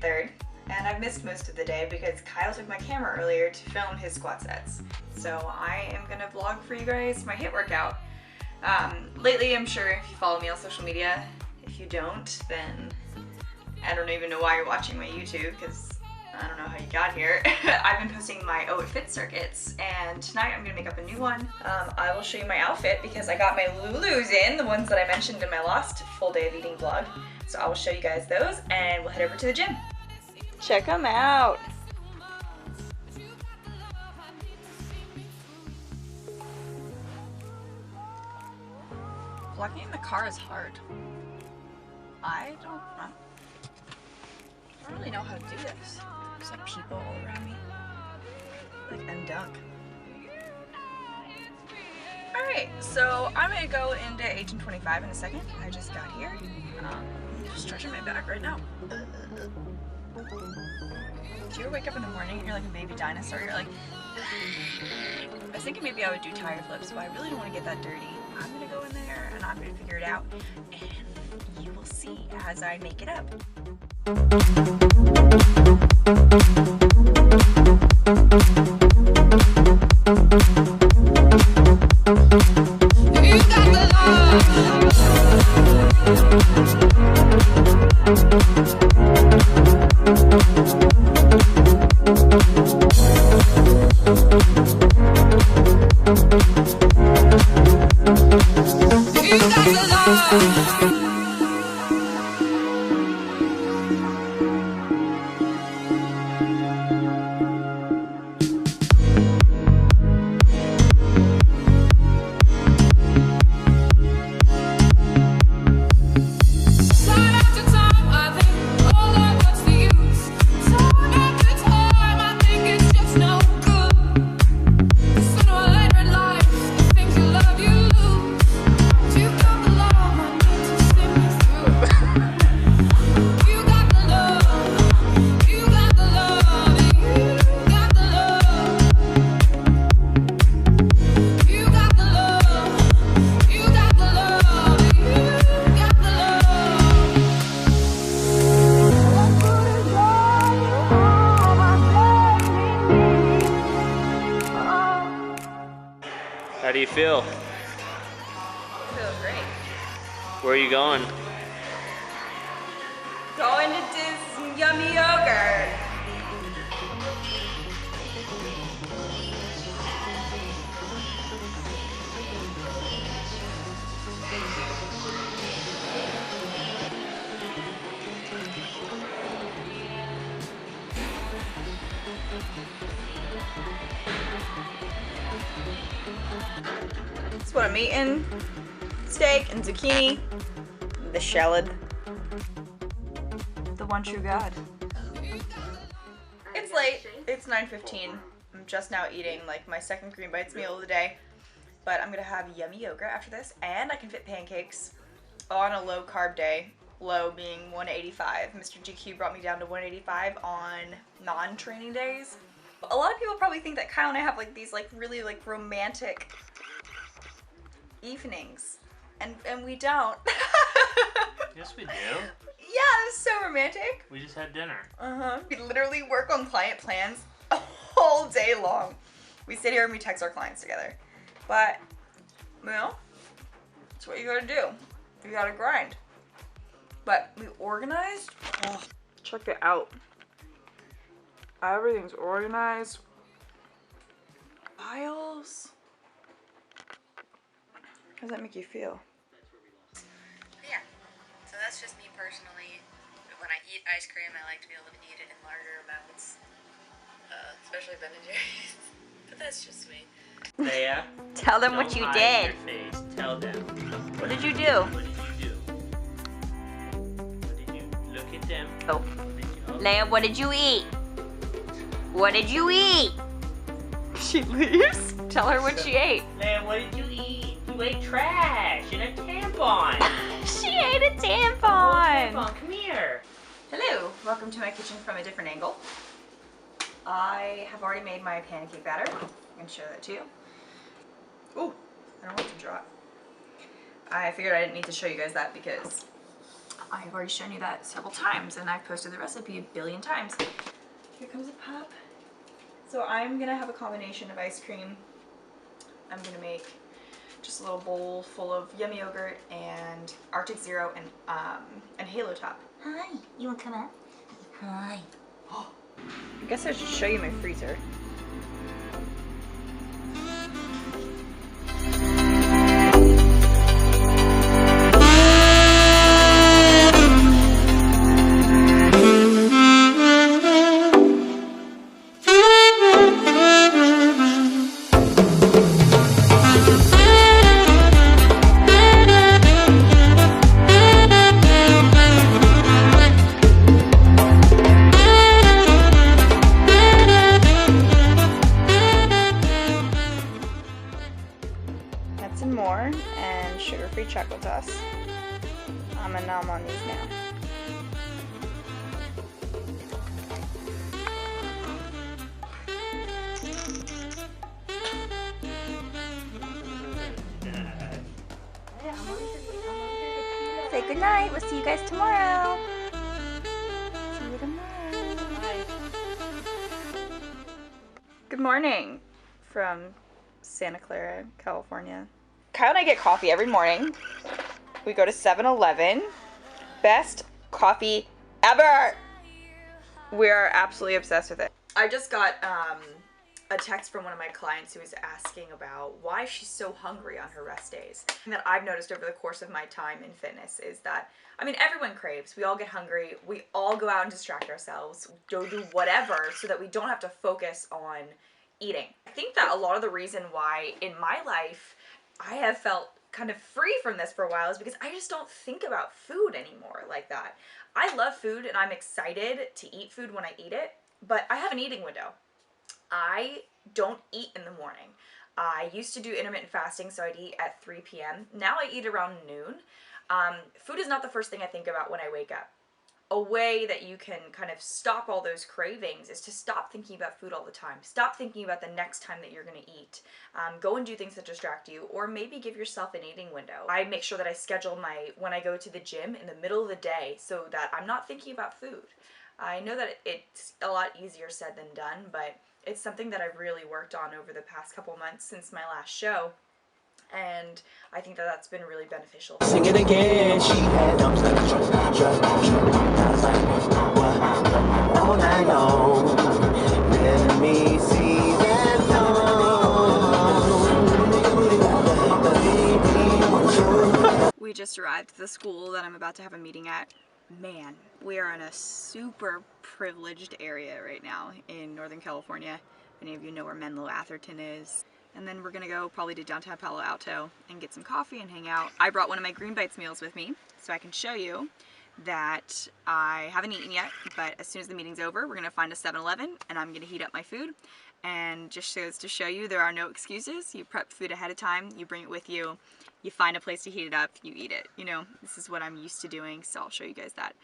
3rd, and I've missed most of the day because Kyle took my camera earlier to film his squat sets. So I am gonna vlog for you guys my HIIT workout. Lately, I'm sure if you follow me on social media, if you don't, then I don't even know why you're watching my YouTube, because I don't know how you got here. I've been posting my Oh It Fits circuits, and tonight I'm gonna make up a new one. I will show you my outfit because I got my Lulus in, the ones that I mentioned in my last full day of eating vlog. So I will show you guys those, and we'll head over to the gym. Check them out. Vlogging in the car is hard. I don't really know how to do this. There's like people all around me. Like I'm Dunk. Alright, so I'm gonna go into 1825 in a second. I just got here. I'm just stretching my back right now. Do you ever wake up in the morning and you're like a baby dinosaur? You're like, I was thinking maybe I would do tire flips, but I really don't want to get that dirty. I'm gonna go in there and I'm gonna figure it out, and you will see as I make it up. How do you feel? Feel great. Where are you going? Going to do some yummy yogurt. That's what I'm eating. Steak and zucchini. The shallot. The one true God. It's late. It's 9:15. I'm just now eating like my second Green Bites meal of the day. But I'm gonna have yummy yogurt after this, and I can fit pancakes on a low carb day. Low being 185. Mr. GQ brought me down to 185 on non-training days. A lot of people probably think that Kyle and I have like these like really like romantic evenings, and we don't. Yes, we do. Yeah, it's so romantic. We just had dinner. We literally work on client plans all day long. We sit here and we text our clients together. But, you know, that's what you gotta do. You gotta grind. But we organized. Oh, check it out. Everything's organized. Files. How does that make you feel? Yeah, so that's just me personally. When I eat ice cream, I like to be able to eat it in larger amounts, especially Ben and Jerry's. But that's just me. Leia, Tell them what you did. Your face. Tell them. What did you do? What did you do? What did you look at them? Oh. What Leia, what did you eat? What did you eat? She leaves. Tell her what she ate. Leia, what did you eat? You ate trash and a tampon. She ate a Oh, tampon. tampon, come here. Hello, welcome to my kitchen from a different angle. I have already made my pancake batter. I can show that to you. I don't want it to drop. I figured I didn't need to show you guys that because I've already shown you that several times and I've posted the recipe a billion times. Here comes a pup. So I'm gonna have a combination of ice cream. I'm gonna make just a little bowl full of yummy yogurt and Arctic Zero and Halo Top. Hi, you wanna come up? Hi. I guess I should show you my freezer. Nuts and more, and sugar-free chocolate sauce. I'm a nom on these now. Say goodnight. We'll see you guys tomorrow. See you tomorrow. Bye. Good morning from Santa Clara, California. Kyle and I get coffee every morning. We go to 7-Eleven. Best coffee ever! We are absolutely obsessed with it. I just got a text from one of my clients who was asking about why she's so hungry on her rest days. And that I've noticed over the course of my time in fitness is that, I mean, everyone craves. We all get hungry. We all go out and distract ourselves. Go do whatever so that we don't have to focus on eating. I think that a lot of the reason why in my life I have felt kind of free from this for a while is because I just don't think about food anymore like that. I love food and I'm excited to eat food when I eat it, but I have an eating window. I don't eat in the morning. I used to do intermittent fasting, so I'd eat at 3 p.m. Now I eat around noon. Food is not the first thing I think about when I wake up. A way that you can kind of stop all those cravings is to stop thinking about food all the time. Stop thinking about the next time that you're going to eat. Go and do things that distract you, or maybe give yourself an eating window. I make sure that I schedule when I go to the gym in the middle of the day so that I'm not thinking about food. I know that it's a lot easier said than done, but it's something that I've really worked on over the past couple months since my last show. And I think that that's been really beneficial. Sing it again. She had dumps like a truck. I was like, what? All night long. Let me see that dawn. We just arrived at the school that I'm about to have a meeting at. Man, we are in a super privileged area right now in Northern California. Many of you know where Menlo Atherton is. And then we're gonna go probably to downtown Palo Alto and get some coffee and hang out. I brought one of my Green Bites meals with me so I can show you that I haven't eaten yet, but as soon as the meeting's over, we're gonna find a 7-Eleven and I'm gonna heat up my food. And just goes to show you there are no excuses. You prep food ahead of time, you bring it with you, you find a place to heat it up, you eat it. You know, this is what I'm used to doing, so I'll show you guys that.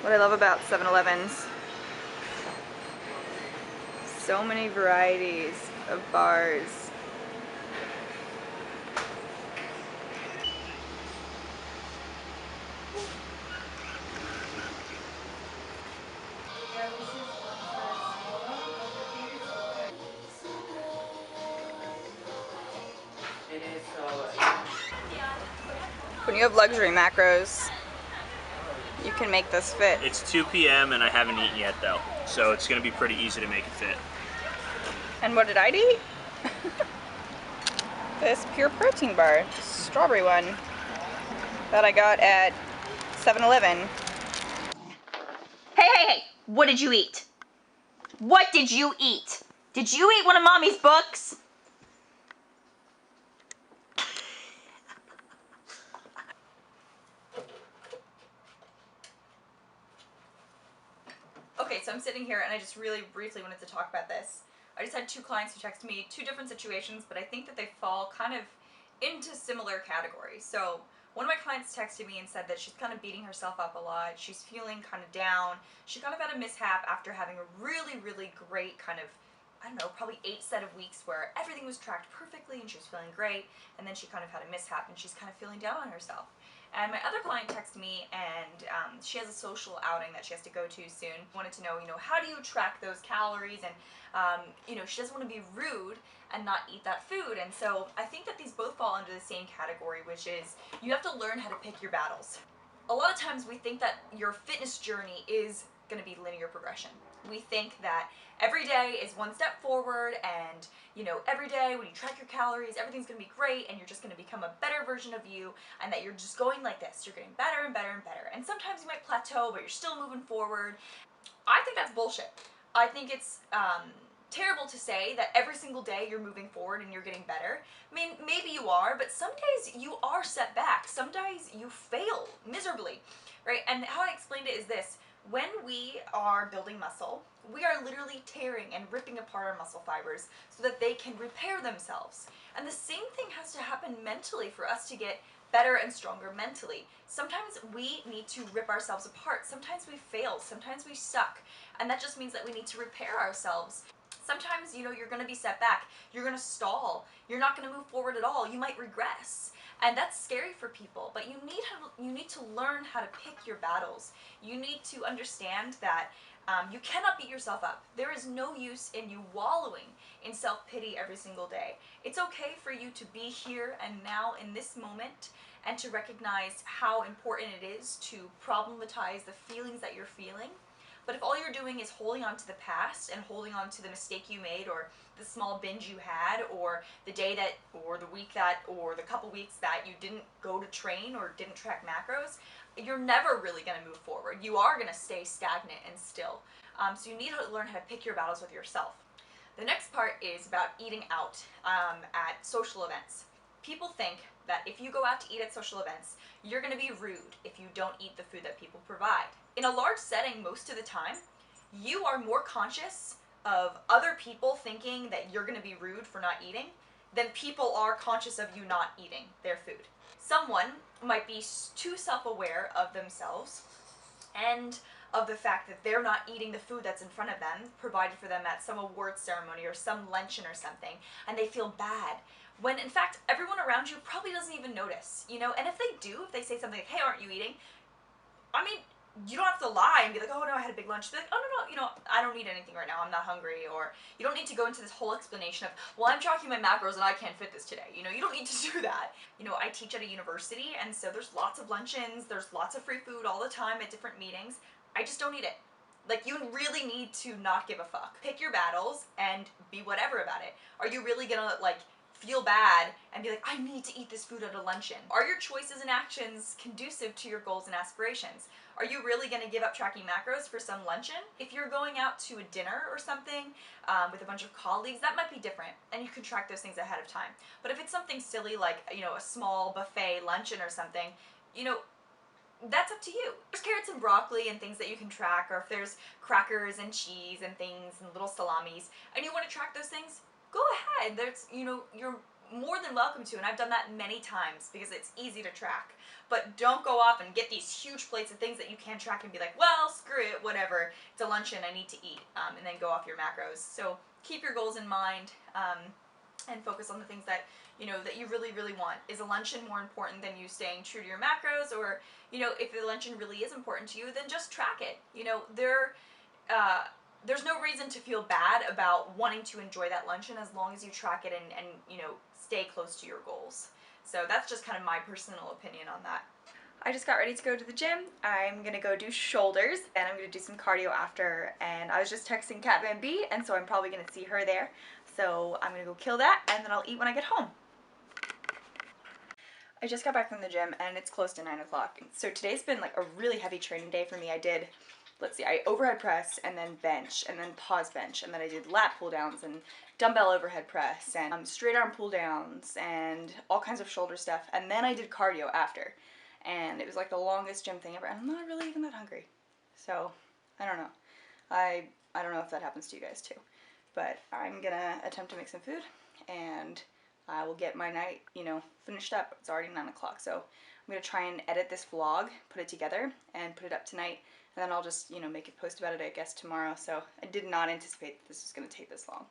What I love about 7-Elevens, so many varieties of bars. When you have luxury macros, you can make this fit. It's 2 p.m. and I haven't eaten yet though, so it's gonna be pretty easy to make it fit. And what did I eat? This pure protein bar, strawberry one, that I got at 7-Eleven. Hey, what did you eat? What did you eat? Did you eat one of Mommy's books? Okay, so I'm sitting here and I just really briefly wanted to talk about this. I just had two clients who texted me, two different situations, but I think that they fall kind of into similar categories. So one of my clients texted me and said that she's kind of beating herself up a lot. She's feeling kind of down. She kind of had a mishap after having a really, really great kind of, I don't know, probably 8 set of weeks where everything was tracked perfectly and she was feeling great. And then she kind of had a mishap and she's kind of feeling down on herself. And my other client texted me, and she has a social outing that she has to go to soon. Wanted to know, how do you track those calories? And, she doesn't want to be rude and not eat that food. And so I think that these both fall under the same category, which is you have to learn how to pick your battles. A lot of times we think that your fitness journey is going to be linear progression. We think that every day is one step forward, and every day when you track your calories, everything's going to be great, and you're just going to become a better version of you, and that you're just going like this. You're getting better and better and better. And sometimes you might plateau, but you're still moving forward. I think that's bullshit. I think it's terrible to say that every single day you're moving forward and you're getting better. I mean, maybe you are, but some days you are set back. Some days you fail miserably, right? And how I explained it is this. When we are building muscle, we are literally tearing and ripping apart our muscle fibers so that they can repair themselves. And the same thing has to happen mentally for us to get better and stronger mentally. Sometimes we need to rip ourselves apart. Sometimes we fail. Sometimes we suck. And that just means that we need to repair ourselves. Sometimes, you're going to be set back. You're going to stall. You're not going to move forward at all. You might regress. And that's scary for people, but you need to learn how to pick your battles. You need to understand that you cannot beat yourself up. There is no use in you wallowing in self-pity every single day. It's okay for you to be here and now in this moment and to recognize how important it is to problematize the feelings that you're feeling. But if all you're doing is holding on to the past and holding on to the mistake you made, or the small binge you had, or the day that, or the week that, or the couple weeks that you didn't go to train or didn't track macros, you're never really going to move forward. You are going to stay stagnant and still. So you need to learn how to pick your battles with yourself. The next part is about eating out at social events. People think that if you go out to eat at social events, you're going to be rude if you don't eat the food that people provide. In a large setting, most of the time, you are more conscious of other people thinking that you're going to be rude for not eating than people are conscious of you not eating their food. Someone might be too self-aware of themselves and of the fact that they're not eating the food that's in front of them, provided for them at some award ceremony or some luncheon or something, and they feel bad. When in fact, everyone around you probably doesn't even notice, and if they do, if they say something like, hey, aren't you eating? I mean, you don't have to lie and be like, oh no, I had a big lunch. Be like, oh no, I don't eat anything right now, I'm not hungry. Or you don't need to go into this whole explanation of, well, I'm tracking my macros and I can't fit this today. You don't need to do that. I teach at a university, and so there's lots of luncheons, there's lots of free food all the time at different meetings. I just don't eat it. Like, you really need to not give a fuck. Pick your battles and be whatever about it. Are you really gonna, feel bad and be like, I need to eat this food at a luncheon? Are your choices and actions conducive to your goals and aspirations? Are you really going to give up tracking macros for some luncheon? If you're going out to a dinner or something with a bunch of colleagues, that might be different, and you can track those things ahead of time. But if it's something silly like, a small buffet luncheon or something, that's up to you. There's carrots and broccoli and things that you can track, or if there's crackers and cheese and things and little salamis, and you want to track those things, go ahead. There's, you're more than welcome to, and I've done that many times because it's easy to track. But don't go off and get these huge plates of things that you can't track and be like, well, screw it, whatever. It's a luncheon, I need to eat, and then go off your macros. So keep your goals in mind and focus on the things that, that you really, really want. Is a luncheon more important than you staying true to your macros? Or, if the luncheon really is important to you, then just track it. There's no reason to feel bad about wanting to enjoy that luncheon as long as you track it and stay close to your goals. So that's just kind of my personal opinion on that. I just got ready to go to the gym. I'm gonna go do shoulders, and I'm gonna do some cardio after, and I was just texting Kat Van B, and so I'm probably gonna see her there. So I'm gonna go kill that, and then I'll eat when I get home. I just got back from the gym, and it's close to 9 o'clock. So today's been like a really heavy training day for me. I did, I overhead press, and then bench, and then pause bench, and then I did lat pull downs, and dumbbell overhead press, and straight arm pull downs, and all kinds of shoulder stuff, and then I did cardio after. And it was like the longest gym thing ever, and I'm not really even that hungry. So, I don't know. I don't know if that happens to you guys too. But I'm gonna attempt to make some food, and I will get my night, finished up. It's already 9 o'clock, so I'm gonna try and edit this vlog, put it together, and put it up tonight. And then I'll just, make a post about it, I guess, tomorrow. So I did not anticipate that this was gonna take this long.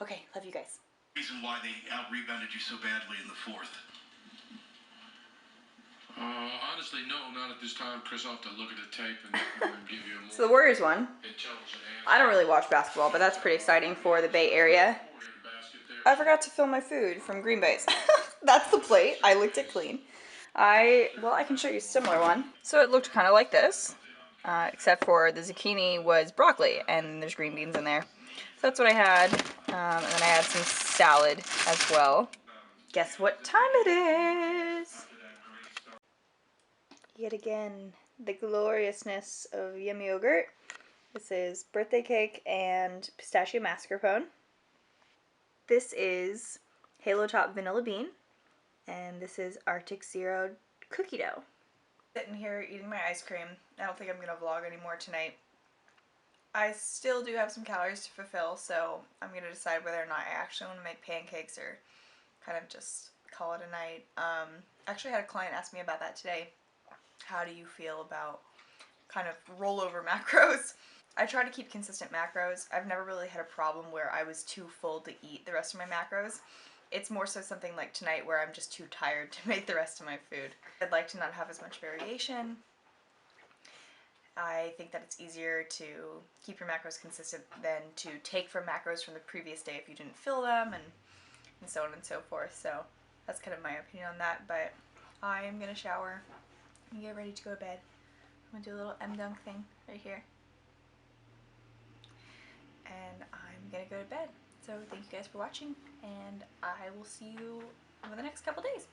Okay, love you guys. Reason why they out-rebounded you so badly in the fourth. Honestly, no, not at this time, Chris. I'll have to look at the tape and give you a more So the Warriors won. intelligent answer. I don't really watch basketball, but that's pretty exciting for the Bay Area. I forgot to film my food from Green Bay's. That's the plate. I licked it clean. Well, I can show you a similar one. So it looked kind of like this, except for the zucchini was broccoli, and there's green beans in there. So that's what I had, and then I had some salad as well. Guess what time it is? Yet again, the gloriousness of yummy yogurt. This is birthday cake and pistachio mascarpone. This is Halo Top Vanilla Bean. And this is Arctic Zero cookie dough. Sitting here eating my ice cream. I don't think I'm going to vlog anymore tonight. I still do have some calories to fulfill, so I'm going to decide whether or not I actually want to make pancakes or kind of just call it a night. Actually had a client ask me about that today. How do you feel about kind of rollover macros? I try to keep consistent macros. I've never really had a problem where I was too full to eat the rest of my macros. It's more so something like tonight where I'm just too tired to make the rest of my food. I'd like to not have as much variation. I think that it's easier to keep your macros consistent than to take from macros from the previous day if you didn't fill them, and so on and so forth. So that's kind of my opinion on that, but I am going to shower and get ready to go to bed. I'm going to do a little M-dunk thing right here. And I'm going to go to bed. So thank you guys for watching, and I will see you over the next couple days.